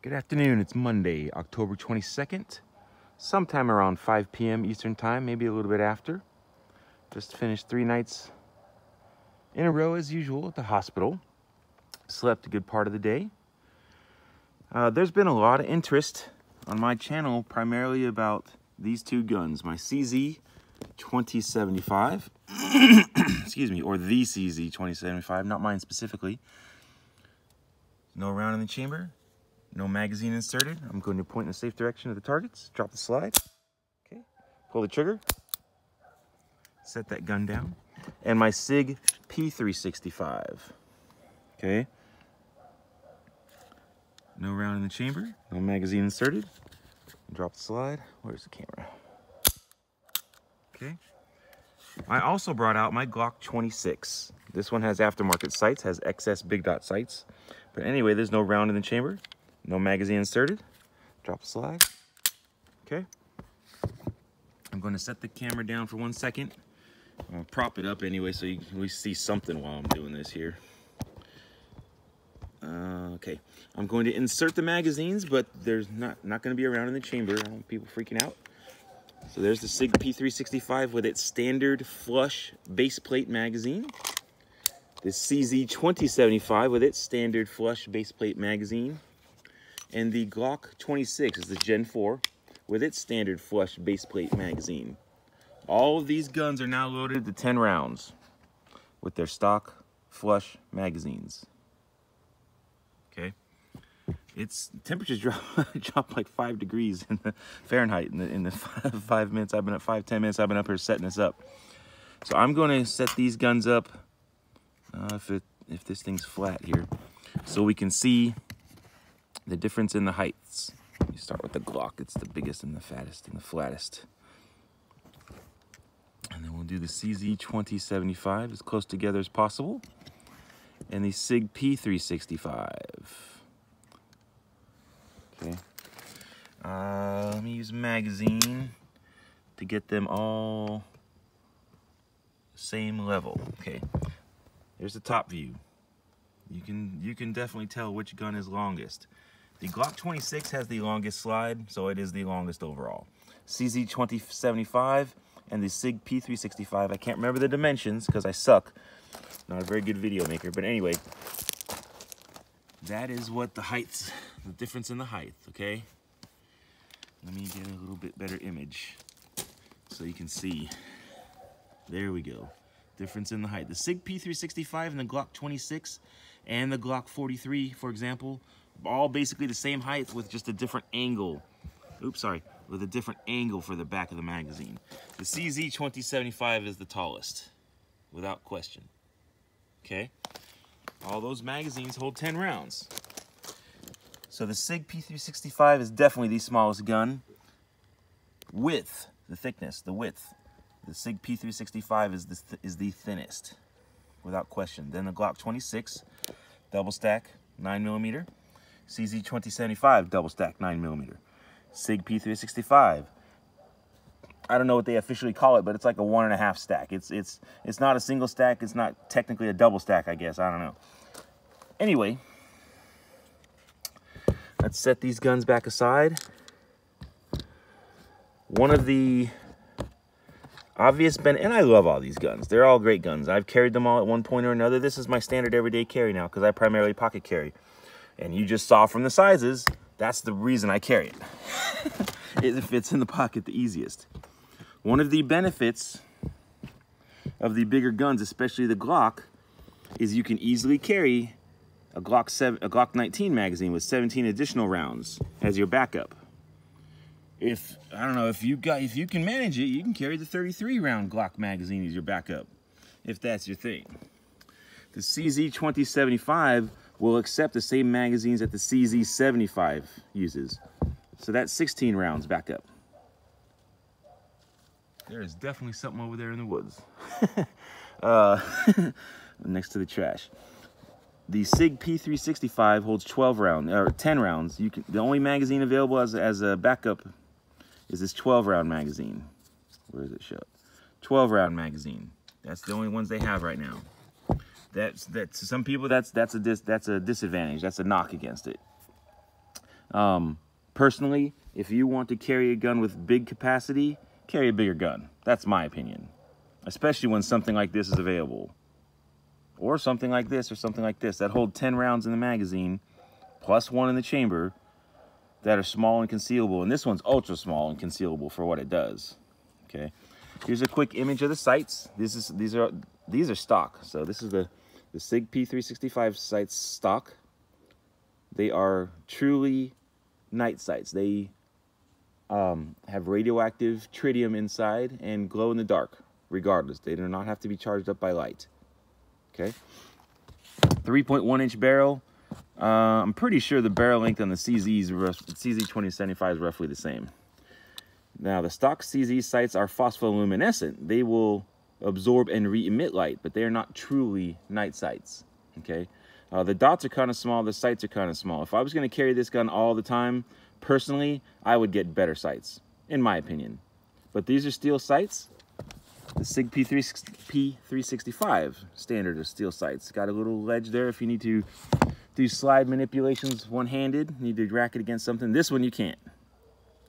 Good afternoon, it's Monday, October 22nd, sometime around 5 p.m. Eastern Time, maybe a little bit after. Just finished 3 nights in a row as usual at the hospital. Slept a good part of the day. There's been a lot of interest on my channel primarily about these two guns, my CZ 2075, excuse me, or the CZ 2075, not mine specifically. No round in the chamber. No magazine inserted. I'm going to point in the safe direction of the targets. Drop the slide. Okay. Pull the trigger. Set that gun down. And my Sig P365. Okay. No round in the chamber. No magazine inserted. Drop the slide. Where's the camera? Okay. I also brought out my Glock 26. This one has aftermarket sights, has XS big dot sights. But anyway, there's no round in the chamber. No magazine inserted. Drop the slide. Okay. I'm going to set the camera down for 1 second. I'll prop it up anyway so you can at least see something while I'm doing this here. Okay. I'm going to insert the magazines, but there's not going to be a round in the chamber. I don't want people freaking out. So there's the Sig P365 with its standard flush base plate magazine. The CZ 2075 with its standard flush base plate magazine. And the Glock 26 is the Gen 4 with its standard flush base plate magazine. All of these guns are now loaded to 10 rounds with their stock flush magazines. Okay. It's temperatures dropped like 5 degrees in the Fahrenheit in the 5 minutes I've been up, 5-10 minutes I've been up here setting this up. So I'm going to set these guns up if this thing's flat here so we can see the difference in the heights. You start with the Glock. It's the biggest and the fattest and the flattest. And then we'll do the CZ 2075 as close together as possible. And the Sig P365. Okay. Let me use magazine to get them all same level. Okay. Here's the top view. You can definitely tell which gun is longest. The Glock 26 has the longest slide, so it is the longest overall. CZ 2075 and the Sig P365. I can't remember the dimensions because I suck. Not a very good video maker, but anyway, that is what the heights, the difference in the height, okay? Let me get a little bit better image so you can see. There we go. Difference in the height. The Sig P365 and the Glock 26 and the Glock 43, for example, all basically the same height with just a different angle. Oops, sorry, with a different angle for the back of the magazine. The CZ 2075 is the tallest, without question. Okay? All those magazines hold 10 rounds. So the Sig P365 is definitely the smallest gun. Width, the thickness, the width. The Sig P365 is the thinnest, without question. Then the Glock 26, double stack, 9mm. CZ 2075, double stack, 9mm. Sig P365. I don't know what they officially call it, but it's like a 1.5 stack. It's not a single stack. It's not technically a double stack, I guess. I don't know. Anyway, let's set these guns back aside. One of the obvious and I love all these guns. They're all great guns. I've carried them all at one point or another. This is my standard everyday carry now because I primarily pocket carry. And you just saw from the sizes, that's the reason I carry it. It fits in the pocket the easiest. One of the benefits of the bigger guns, especially the Glock, is you can easily carry a Glock 19 magazine with 17 additional rounds as your backup. I don't know, if you can manage it, you can carry the 33 round Glock magazine as your backup, if that's your thing. The CZ 2075 will accept the same magazines that the CZ 75 uses. So that's 16 rounds backup. There is definitely something over there in the woods. Next to the trash. The Sig P365 holds 12 rounds, or 10 rounds. The only magazine available as a backup is this 12 round magazine. Where does it show? 12 round magazine. That's the only ones they have right now. That to some people that's a disadvantage. That's a knock against it. Personally, if you want to carry a gun with big capacity, carry a bigger gun. That's my opinion. Especially when something like this is available. Or something like this or something like this that hold 10 rounds in the magazine, plus 1 in the chamber, that are small and concealable. And this one's ultra small and concealable for what it does. Okay. Here's a quick image of the sights. These are stock. So this is the Sig P365 sights stock. They are truly night sights. They have radioactive tritium inside and glow in the dark, regardless. They do not have to be charged up by light. Okay. 3.1-inch barrel. I'm pretty sure the barrel length on the CZ2075 is roughly the same. Now, the stock CZ sights are phospholuminescent. They will absorb and re-emit light, but they are not truly night sights. Okay. The dots are kind of small. The sights are kind of small. If I was going to carry this gun all the time, personally, I would get better sights, in my opinion. But these are steel sights. The Sig P365 standard of steel sights. Got a little ledge there if you need to do slide manipulations one-handed. Need to rack it against something. This one you can't.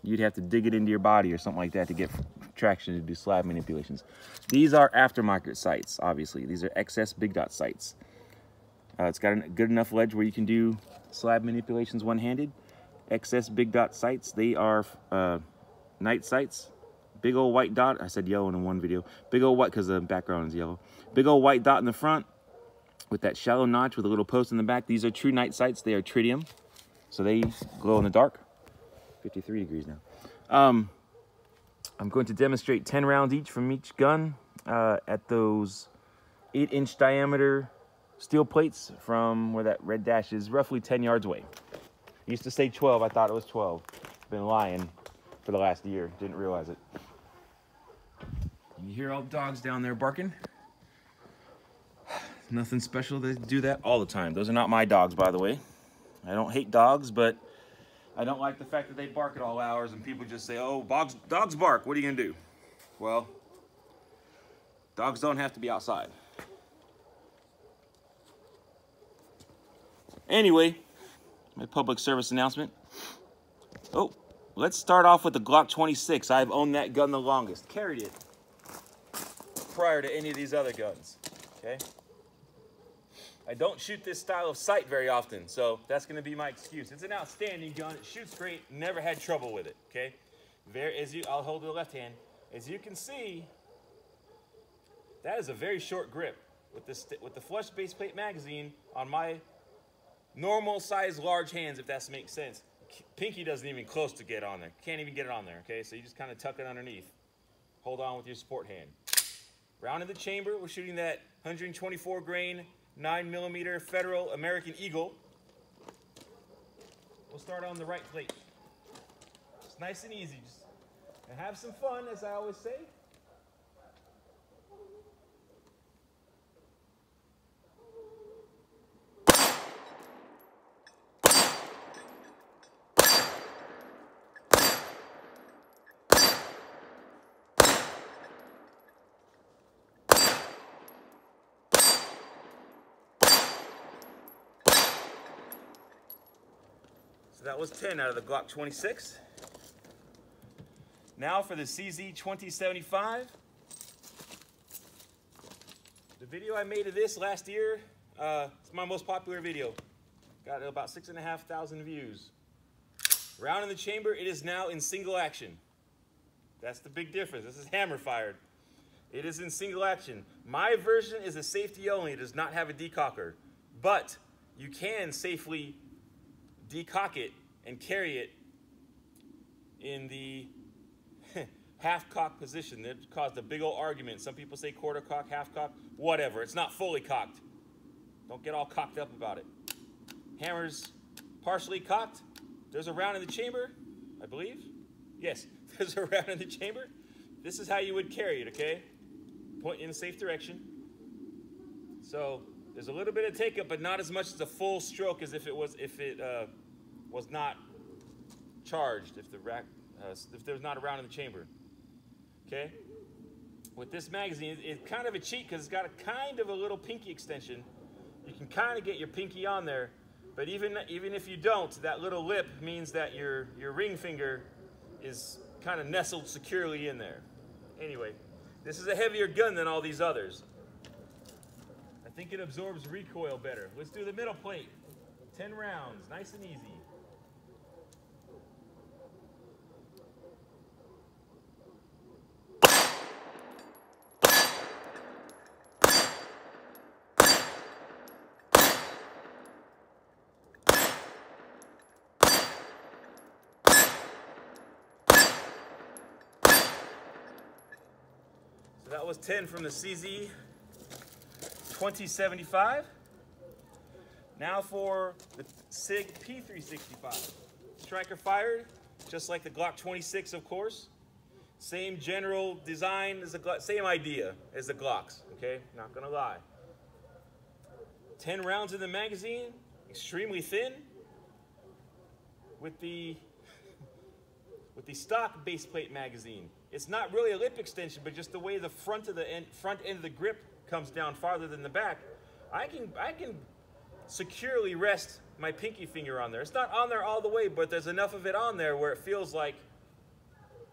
You'd have to dig it into your body or something like that to get traction to do slide manipulations. These are aftermarket sights, obviously. These are XS big dot sights. It's got a good enough ledge where you can do slide manipulations one-handed. XS big dot sights. They are night sights. Big old white dot. I said yellow in one video. Big old white because the background is yellow. Big old white dot in the front with that shallow notch with a little post in the back. These are true night sights. They are tritium, so they glow in the dark. 53 degrees now. I'm going to demonstrate 10 rounds each from each gun at those 8-inch diameter steel plates from where that red dash is, roughly 10 yards away. I used to say 12. I thought it was 12. Been lying for the last year. Didn't realize it. You hear all the dogs down there barking? Nothing special. They do that all the time. Those are not my dogs, by the way. I don't hate dogs, but I don't like the fact that they bark at all hours and people just say, oh, dogs bark. What are you going to do? Well, dogs don't have to be outside. Anyway, my public service announcement. Oh, let's start off with the Glock 26. I've owned that gun the longest. Carried it prior to any of these other guns, okay? I don't shoot this style of sight very often, so that's going to be my excuse. It's an outstanding gun. It shoots great. Never had trouble with it, okay? I'll hold the left hand. As you can see, that is a very short grip. With the flush base plate magazine on my normal size large hands, if that makes sense. Pinky doesn't even close to get on there. Can't even get it on there, okay? So you just kind of tuck it underneath. Hold on with your support hand. Round in the chamber, we're shooting that 124 grain 9mm Federal American Eagle. We'll start on the right plate. It's nice and easy. Just have some fun, as I always say. So that was 10 out of the Glock 26. Now for the CZ2075. The video I made of this last year, it's my most popular video. Got about 6,500 views. Round in the chamber, it is now in single action. That's the big difference. This is hammer fired. It is in single action. My version is a safety only. It does not have a decocker. But you can safely decock it and carry it in the half cock position. That caused a big old argument. Some people say quarter cock, half cock, whatever. It's not fully cocked. Don't get all cocked up about it. Hammer's partially cocked. There's a round in the chamber, I believe. Yes, there's a round in the chamber. This is how you would carry it, okay? Point in a safe direction. So there's a little bit of take up, but not as much as a full stroke as if it was not charged. If there was not a round in the chamber, okay. With this magazine, it's kind of a cheat because it's got a kind of a little pinky extension. You can kind of get your pinky on there, But even if you don't, that little lip means that your ring finger is kind of nestled securely in there. Anyway, this is a heavier gun than all these others. I think it absorbs recoil better. Let's do the middle plate. 10 rounds, nice and easy. So that was 10 from the CZ 2075. Now for the Sig P365. Striker fired, just like the Glock 26, of course. Same general design as the Glock, same idea as the Glocks, okay? Not gonna lie. 10 rounds in the magazine, extremely thin. With the stock base plate magazine. It's not really a lip extension, but just the way the front end of the grip comes down farther than the back, I can securely rest my pinky finger on there. It's not on there all the way, but there's enough of it on there where it feels like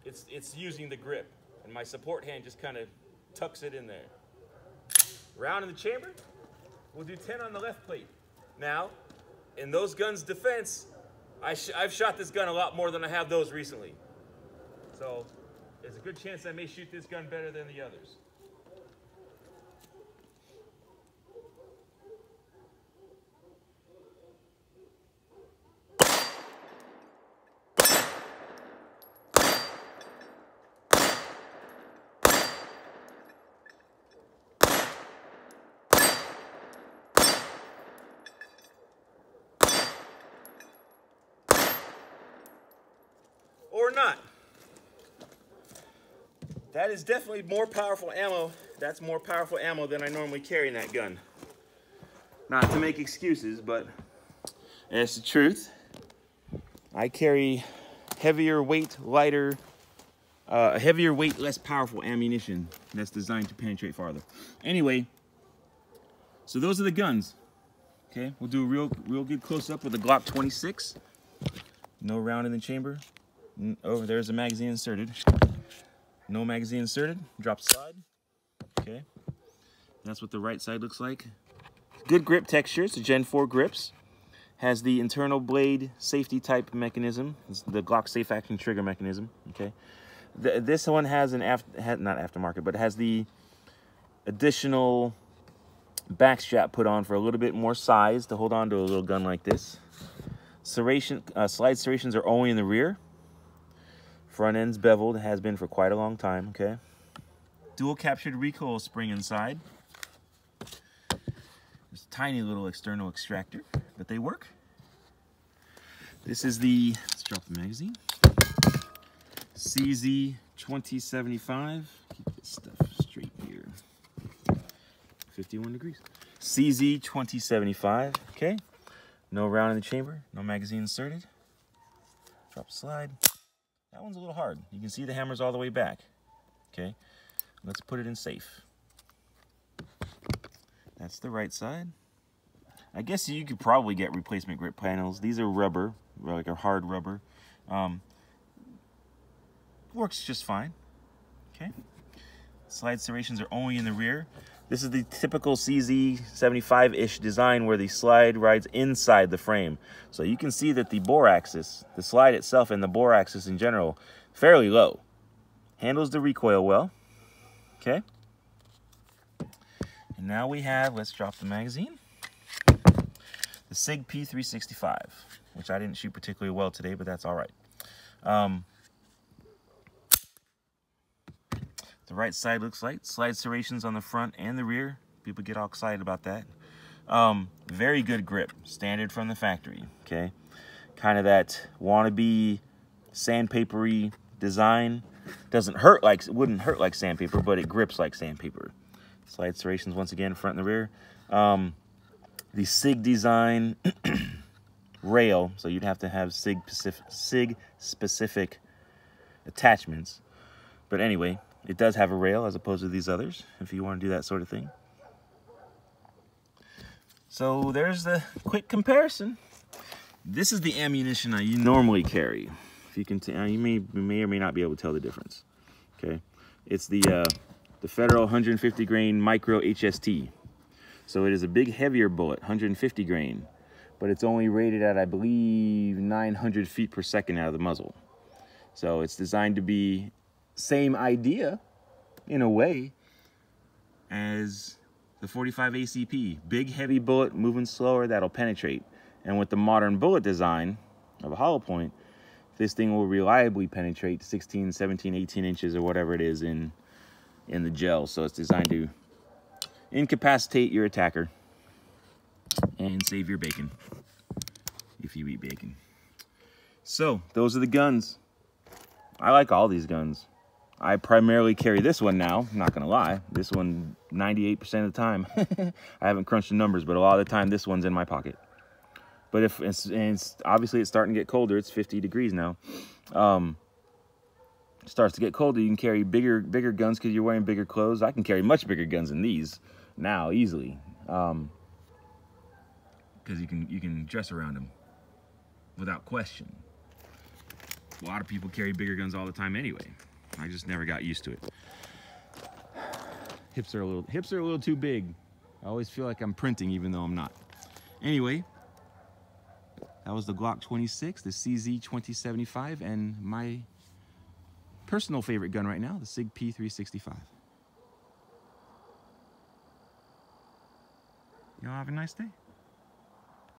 it's using the grip, and my support hand just kind of tucks it in there. Round in the chamber, we'll do 10 on the left plate. Now, in those guns' defense, I've shot this gun a lot more than I have those recently. So there's a good chance I may shoot this gun better than the others. Or not. That is definitely more powerful ammo. That's more powerful ammo than I normally carry in that gun. Not to make excuses, but it's the truth. I carry heavier weight, lighter, heavier weight, less powerful ammunition that's designed to penetrate farther. Anyway, so those are the guns. Okay, we'll do a real good close-up with the Glock 26. No round in the chamber. Oh, there's the magazine inserted. No magazine inserted. Drop slide. Okay. That's what the right side looks like. Good grip texture. It's a Gen 4 grips. Has the internal blade safety type mechanism. It's the Glock safe action trigger mechanism. Okay. This one has an not aftermarket, but it has the additional back strap put on for a little bit more size to hold on to a little gun like this. Slide serrations are only in the rear. Front end's beveled, has been for quite a long time, okay? Dual captured recoil spring inside. There's a tiny little external extractor, but they work. This is the, let's drop the magazine, CZ 2075. Keep this stuff straight here. 51 degrees. CZ 2075, okay? No round in the chamber, no magazine inserted. Drop slide. That one's a little hard. You can see the hammer's all the way back. Okay, let's put it in safe. That's the right side. I guess you could probably get replacement grip panels. These are rubber, like a hard rubber. Works just fine. Okay. Slide serrations are only in the rear. This is the typical CZ 75-ish design where the slide rides inside the frame. So you can see that the bore axis, the slide itself and the bore axis in general, fairly low. Handles the recoil well. Okay. And now we have, let's drop the magazine, the Sig P365, which I didn't shoot particularly well today, but that's all right. The right side looks like slide serrations on the front and the rear. People get all excited about that. Very good grip, standard from the factory, okay? Kind of that wannabe sandpapery design. Doesn't hurt like, wouldn't hurt like sandpaper, but it grips like sandpaper. Slide serrations once again, front and the rear. The Sig design rail, so you'd have to have Sig specific attachments. But anyway, it does have a rail as opposed to these others, if you want to do that sort of thing. So there's the quick comparison. This is the ammunition you normally carry. If you can, you may or may not be able to tell the difference. Okay, it's the Federal 150 grain micro HST. So it is a big, heavier bullet, 150 grain, but it's only rated at, I believe, 900 feet per second out of the muzzle. So it's designed to be same idea, in a way, as the 45 ACP. Big, heavy bullet, moving slower, that'll penetrate. And with the modern bullet design of a hollow point, this thing will reliably penetrate 16, 17, 18 inches or whatever it is in the gel. So it's designed to incapacitate your attacker and save your bacon, if you eat bacon. So those are the guns. I like all these guns. I primarily carry this one now, I'm not gonna lie. This one, 98% of the time. I haven't crunched the numbers, but a lot of the time this one's in my pocket. But if it's obviously it's starting to get colder, it's 50 degrees now. It starts to get colder, you can carry bigger guns because you're wearing bigger clothes. I can carry much bigger guns than these now, easily. Because you can dress around them without question. A lot of people carry bigger guns all the time anyway. I just never got used to it. Hips are a little too big. I always feel like I'm printing even though I'm not. Anyway, that was the Glock 26, the CZ 2075, and my personal favorite gun right now, the Sig P365. Y'all have a nice day.